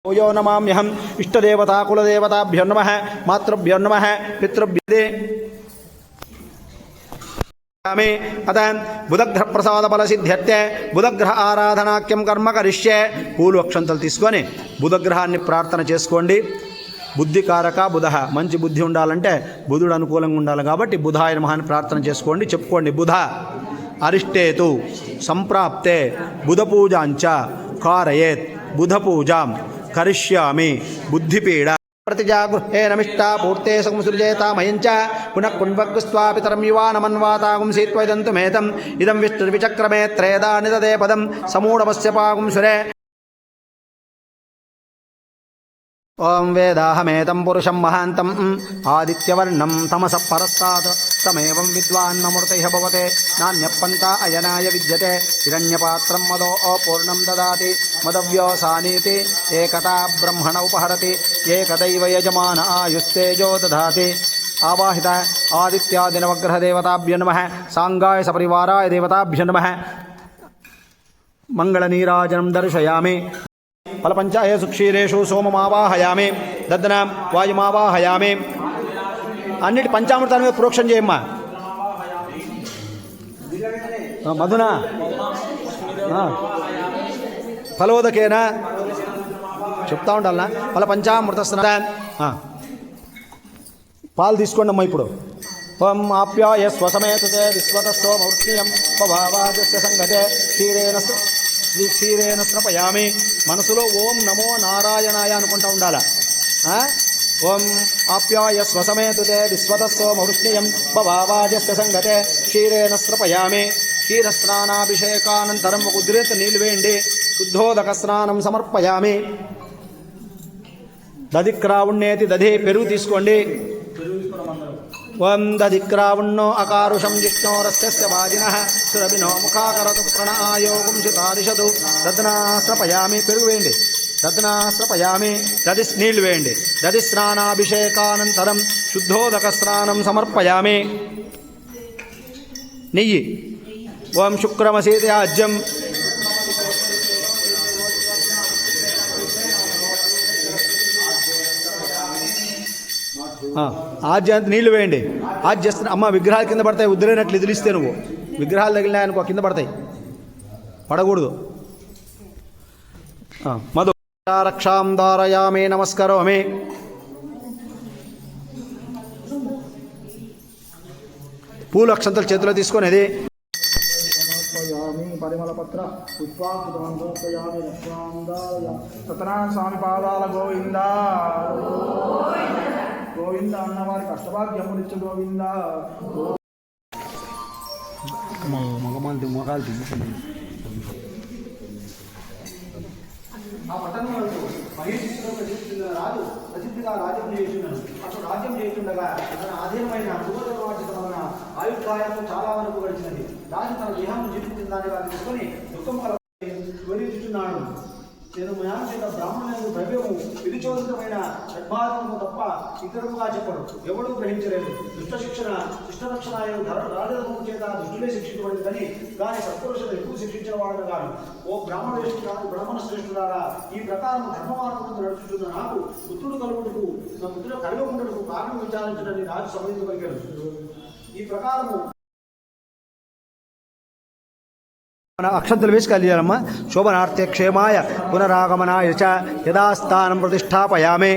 यो नमाम्यहम् इष्टदेवता कुलदेवताभ्यो नमः मातृभ्यो नमः पितृभ्यो अतः बुधग्रह प्रसाद फल सिद्ध्यर्थे बुधग्रह आराधनाख्यम कर्म करिष्ये పూలు అక్షంతలు తీసుకొని బుధగ్రహాన్ని ప్రార్థన చేసుకోండి. బుద్ధికారక బుధ, మంచి బుద్ధి ఉండాలంటే బుధుడు అనుకూలంగా ఉండాలి కాబట్టి బుధాయ నమః అని ప్రార్థన చేసుకోండి. చెప్పుకోండి. బుధ అరిష్టేతు సంప్రాప్తే బుధ పూజాంచ కారయేత్ బుధ పూజాం కరిష్యామి బుద్ధిపీడ प्रतिजागृहे नमिष्टा पूर्ते संसृजेता मयञ्च पुनः कुण्भग्स्वापितरं युवानमन्वातागुं सीत्वैदन्तुमेतम् इदं विष्णुर्विचक्रमे त्रयदा निददे पदं समूढमस्य पागुं सुरे ओं वेदाहमेतं पुरुषं महान्तम् आदित्यवर्णं तमसः परस्तात् तमेवं विद्वान्नमूर्तैः भवते नान्यपन्था अयनाय विद्यते हिरण्यपात्रं मदो अपूर्णं ददाति मदव्योसानीति एकता ब्रह्मण उपहरति एकदैव यजमान आयुस्तेजो दधाति आवाहित आदित्यादिनवग्रहदेवताभ्यो नमः सांगाय सपरिवाराय देवताभ्यो नमः मंगलनीराजनं दर्शयामि फलपंचायसु क्षीरेषु सोममावाहयामि दद्दनां वायुमावाहयामि अन्निటి పంచామృతాల మీద ప్రోక్షణ చేయమ్మా. మధునా ఫలోదకేనా చెప్తా ఉండాలనా. ఫల పంచామృత స్నానం పాలు తీసుకోండి అమ్మా. ఇప్పుడు ఓం ఆప్యాయ స్వసమేతుతే విశ్వతస్తో మౌర్ష్యం పవావాజస్య సంగతే క్షీరేణ స్నపయామి. మనసులో ఓం నమో నారాయణాయ అనుకుంటా ఉండాలా. ఓం ఆప్యాయ స్వసమేతుతే విశ్వతస్తో మౌర్ష్యం పవావాజస్య సంగతే క్షీరేణ స్నపయామి. క్షీరస్నానాభిషేకానంతరం ఒక ఉద్రేత నీళ్ళు వేయండి. శుద్ధోదక స్నానం సమర్పయామి. దధిక్రావుణ్యేతి దధి పెరుగు తీసుకోండి. ఓం దధిక్రావుణ్ణో అకారుషం జిష్ణోరస్య వాజినః సురభినో ముఖాకరతు ప్రణాయోగం శుతాదిశతు దద్నాస్రపయామి. పెరుగు వేయండి. దద్నాస్రపయామి. దధి నీళ్ళు వేయండి. దధి స్నానాభిషేకానంతరం శుద్ధోదక స్నానం సమర్పయామి. నెయ్యి. ఓం శుక్రమసీతి ఆజ్యం ఆజ్యంత నీళ్లు వేయండి. ఆజ్యస్త అమ్మ విగ్రహాలు కింద పడతాయి. ఉద్రేనట్లు ఎదిలిస్తే నువ్వు విగ్రహాలు తగిలినాయనుకో కింద పడతాయి, పడకూడదు. మధు రక్షాం ధారయామి నమస్కరోమి. పూలు అక్షంతలు చేతిలో తీసుకునేది. పరిమళపత్ర పుష్పాంతయామి సత్యనారాయణ స్వామి పాదాల గోవింద గోవింద అన్నవారికి అష్టభాగ్యమునిచ్చు గోవింద. మగమాలు మొగాలు ఆ పట్టణంలో మహేశ్వరంలో ప్రసిద్ధిగా రాజ్యం చేస్తున్నాను. అప్పుడు రాజ్యం చేస్తుండగా తన ఆధీనమైన పూర్వవార్షికమైన ఆయుర్దాయం చాలా వరకు గడిచినది. రాజు తన దేహం జీవించిన దాన్ని వారిని తీసుకొని దుఃఖం వివరిస్తున్నాడు. నేను జ్ఞానచేత బ్రాహ్మణులకు ద్రవ్యము విధిచోదితమైన షడ్భాగము తప్ప ఇతరముగా చెప్పడు. ఎవడూ గ్రహించలేదు. దుష్ట శిక్షణ శిష్టరక్షణ రాజధర్మం చేత దుష్టులే శిక్షించబడింది కానీ దాని సత్పురుషులు ఎక్కువ శిక్షించిన వాడు కాదు. ఓ బ్రాహ్మణ శ్రేష్ఠులారా, ఈ ప్రకారం ధర్మమార్గం నడుచుతున్న నాకు పుత్రుడు కలుగుటకు నా పుత్రుడు కలగకుండటకు కారణం విచారించడని రాజు సంబంధించగలిగాడు. ఈ ప్రకారము అక్షంతలు వేసి కలియాలమ్మా. శోభనార్థే క్షేమాయ పునరాగమనాయ చ యథాస్థానం ప్రతిష్టాపయామే.